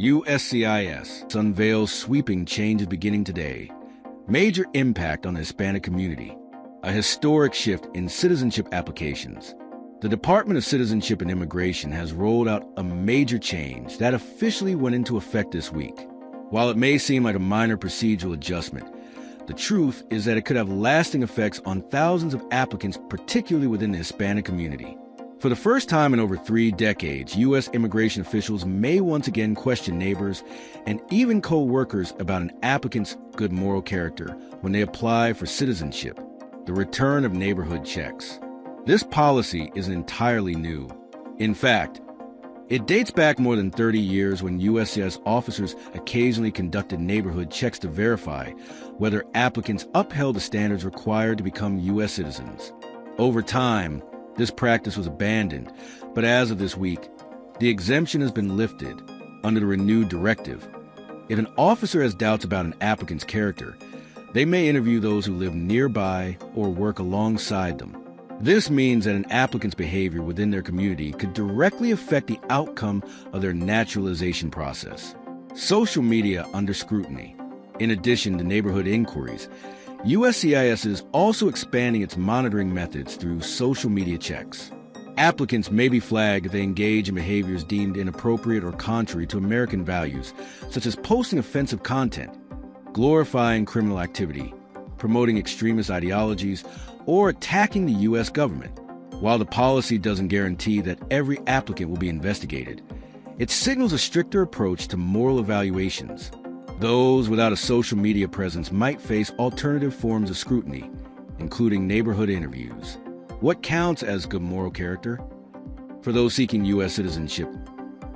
USCIS unveils sweeping changes beginning today. Major impact on the Hispanic community. A historic shift in citizenship applications. The Department of Citizenship and Immigration has rolled out a major change that officially went into effect this week. While it may seem like a minor procedural adjustment, the truth is that it could have lasting effects on thousands of applicants, particularly within the Hispanic community. For the first time in over 3 decades, U.S. immigration officials may once again question neighbors and even co-workers about an applicant's good moral character when they apply for citizenship. The return of neighborhood checks. This policy isn't entirely new. In fact, it dates back more than 30 years when USCIS officers occasionally conducted neighborhood checks to verify whether applicants upheld the standards required to become U.S. citizens. Over time, this practice was abandoned, but as of this week, the exemption has been lifted under the renewed directive. If an officer has doubts about an applicant's character, they may interview those who live nearby or work alongside them. This means that an applicant's behavior within their community could directly affect the outcome of their naturalization process. Social media under scrutiny. In addition to neighborhood inquiries, USCIS is also expanding its monitoring methods through social media checks. Applicants may be flagged if they engage in behaviors deemed inappropriate or contrary to American values, such as posting offensive content, glorifying criminal activity, promoting extremist ideologies, or attacking the U.S. government. While the policy doesn't guarantee that every applicant will be investigated, it signals a stricter approach to moral evaluations. Those without a social media presence might face alternative forms of scrutiny, including neighborhood interviews. What counts as good moral character? For those seeking U.S. citizenship,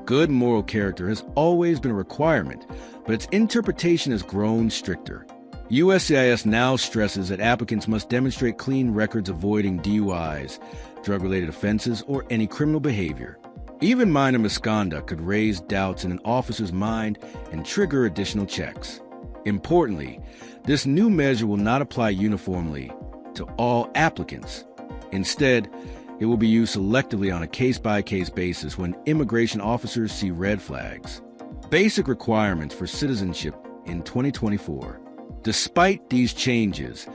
good moral character has always been a requirement, but its interpretation has grown stricter. USCIS now stresses that applicants must demonstrate clean records avoiding DUIs, drug-related offenses, or any criminal behavior. Even minor misconduct could raise doubts in an officer's mind and trigger additional checks. Importantly, this new measure will not apply uniformly to all applicants. Instead, it will be used selectively on a case-by-case basis when immigration officers see red flags. Basic requirements for citizenship in 2024. Despite these changes,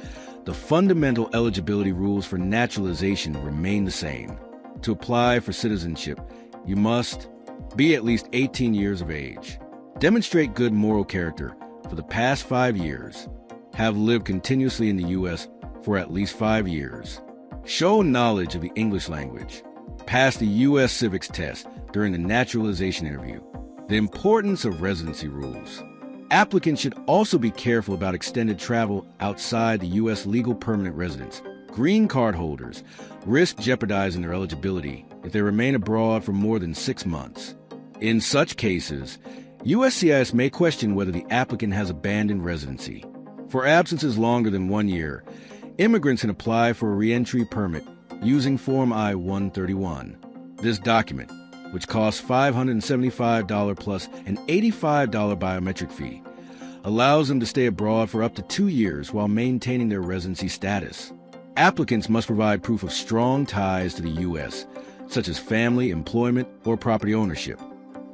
the fundamental eligibility rules for naturalization remain the same. To apply for citizenship, you must be at least 18 years of age, demonstrate good moral character for the past 5 years, have lived continuously in the U.S. for at least 5 years, show knowledge of the English language, pass the U.S. civics test during the naturalization interview. The importance of residency rules. Applicants should also be careful about extended travel outside the U.S. legal permanent residence. Green card holders risk jeopardizing their eligibility if they remain abroad for more than 6 months. In such cases, USCIS may question whether the applicant has abandoned residency. For absences longer than 1 year, immigrants can apply for a reentry permit using Form I-131. This document, which costs $575 plus an $85 biometric fee, allows them to stay abroad for up to 2 years while maintaining their residency status. Applicants must provide proof of strong ties to the U.S., such as family, employment, or property ownership.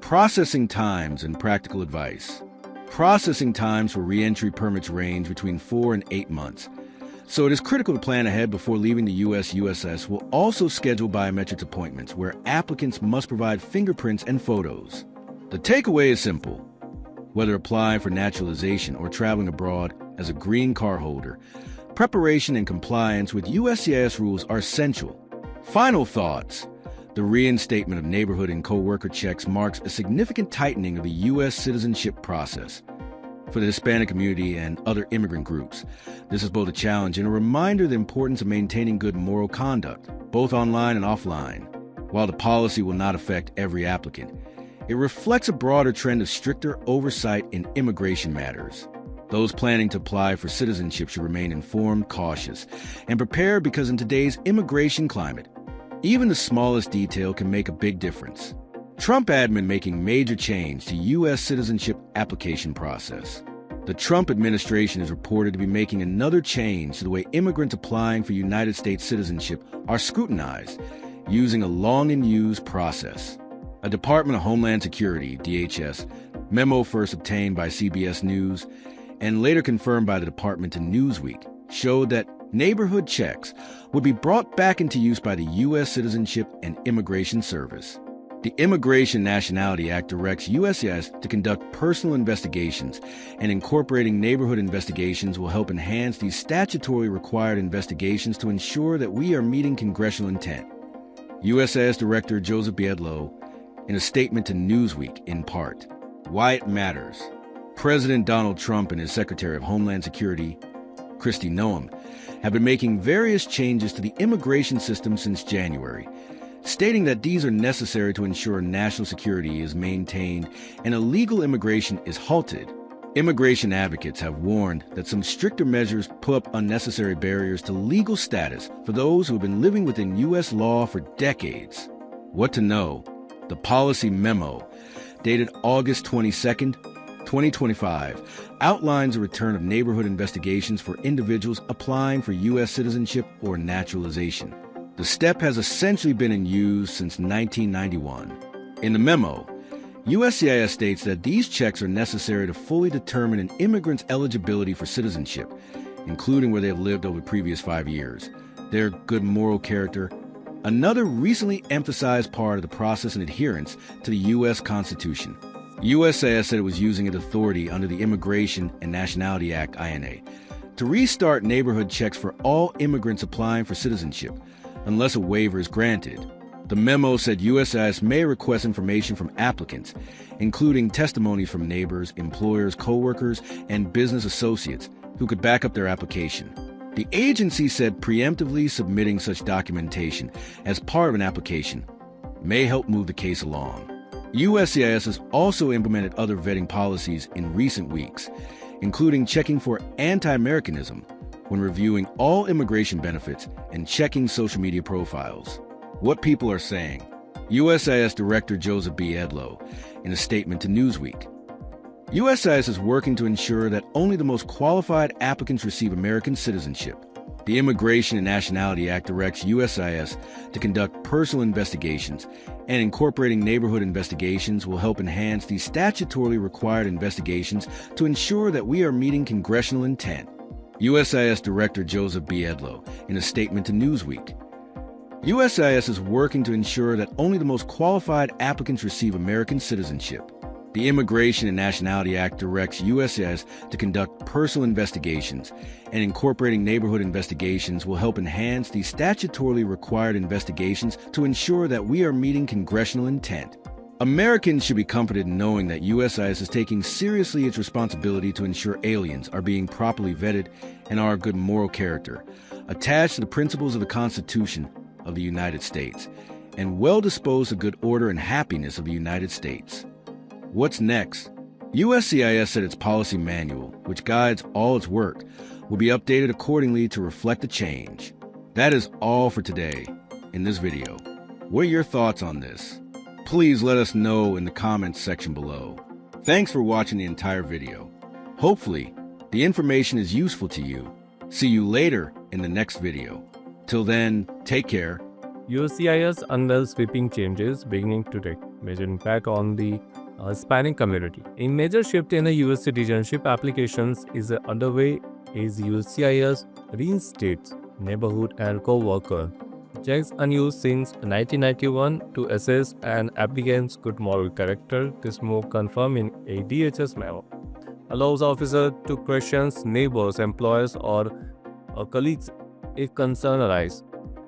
Processing times and practical advice. Processing times for reentry permits range between 4 and 8 months, so it is critical to plan ahead before leaving the U.S. USCIS will also schedule biometrics appointments where applicants must provide fingerprints and photos. The takeaway is simple. Whether applying for naturalization or traveling abroad as a green card holder, preparation and compliance with USCIS rules are essential. Final thoughts. The reinstatement of neighborhood and co-worker checks marks a significant tightening of the U.S. citizenship process. For the Hispanic community and other immigrant groups, this is both a challenge and a reminder of the importance of maintaining good moral conduct, both online and offline. While the policy will not affect every applicant, it reflects a broader trend of stricter oversight in immigration matters. Those planning to apply for citizenship should remain informed, cautious, and prepared because in today's immigration climate, even the smallest detail can make a big difference. Trump admin making major change to U.S. citizenship application process. The Trump administration is reported to be making another change to the way immigrants applying for United States citizenship are scrutinized using a long-in-use process. A Department of Homeland Security, DHS, Memo first obtained by CBS News and later confirmed by the department to Newsweek showed that neighborhood checks would be brought back into use by the U.S. Citizenship and Immigration Service. The Immigration Nationality Act directs USCIS to conduct personal investigations, and incorporating neighborhood investigations will help enhance these statutorily required investigations to ensure that we are meeting congressional intent. USCIS Director Joseph Biedlow, in a statement to Newsweek, in part, why it matters. President Donald Trump and his Secretary of Homeland Security, Kristi Noem, have been making various changes to the immigration system since January, stating that these are necessary to ensure national security is maintained and illegal immigration is halted. Immigration advocates have warned that some stricter measures put up unnecessary barriers to legal status for those who have been living within U.S. law for decades. What to know? The policy memo, dated August 22, 2025, outlines a return of neighborhood investigations for individuals applying for U.S. citizenship or naturalization. The step has essentially been in use since 1991. In the memo, USCIS states that these checks are necessary to fully determine an immigrant's eligibility for citizenship, including where they have lived over the previous 5 years, their good moral character, another recently emphasized part of the process and adherence to the U.S. Constitution. USCIS said it was using its authority under the Immigration and Nationality Act, INA, to restart neighborhood checks for all immigrants applying for citizenship, unless a waiver is granted. The memo said USCIS may request information from applicants, including testimonies from neighbors, employers, co-workers, and business associates who could back up their application. The agency said preemptively submitting such documentation as part of an application may help move the case along. USCIS has also implemented other vetting policies in recent weeks, including checking for anti-Americanism when reviewing all immigration benefits and checking social media profiles. What people are saying. USCIS Director Joseph Biedlow, in a statement to Newsweek. USCIS is working to ensure that only the most qualified applicants receive American citizenship. The Immigration and Nationality Act directs USCIS to conduct personal investigations, and incorporating neighborhood investigations will help enhance these statutorily required investigations to ensure that we are meeting congressional intent. USCIS Director Joseph Biedlow, in a statement to Newsweek. USCIS is working to ensure that only the most qualified applicants receive American citizenship. The Immigration and Nationality Act directs USCIS to conduct personal investigations, and incorporating neighborhood investigations will help enhance these statutorily required investigations to ensure that we are meeting congressional intent. Americans should be comforted in knowing that USCIS is taking seriously its responsibility to ensure aliens are being properly vetted and are of good moral character, attached to the principles of the Constitution of the United States, and well disposed to good order and happiness of the United States. What's next? USCIS said its policy manual, which guides all its work, will be updated accordingly to reflect the change. That is all for today in this video. What are your thoughts on this? Please let us know in the comments section below. Thanks for watching the entire video. Hopefully, the information is useful to you. See you later in the next video. Till then, take care. USCIS unveils sweeping changes beginning today. Major impact on the Hispanic community. A major shift in the U.S. citizenship applications is underway as USCIS reinstates neighborhood and co-worker checks unused since 1991 to assess an applicant's good moral character. This move, confirmed in a DHS memo, allows officers to question neighbors, employers, or colleagues if concern arise.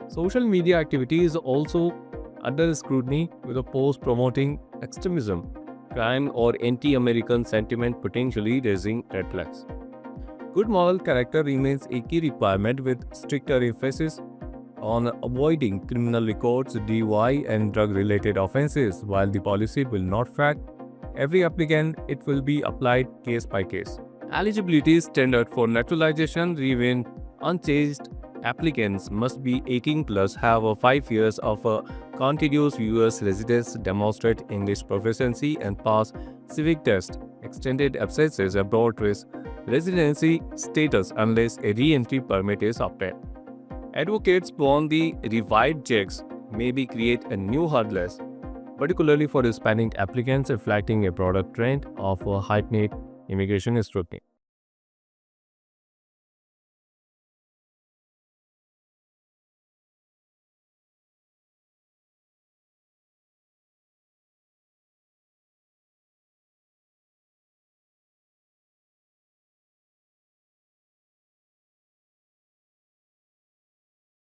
Social media activity is also under scrutiny, with a post promoting extremism, crime, or anti-American sentiment potentially raising red flags. Good moral character remains a key requirement, with stricter emphasis on avoiding criminal records, DUI, and drug-related offenses. While the policy will not track every applicant, it will be applied case by case. Eligibility standard for naturalization remain unchanged. Applicants must be 18 plus, have 5 years of continuous U.S. residence, demonstrate English proficiency, and pass civic test. Extended absences abroad risk residency status unless a re-entry permit is obtained. Advocates warn the revised checks may be create a new hurdles particularly for Hispanic applicants, reflecting a broader trend of heightened immigration scrutiny.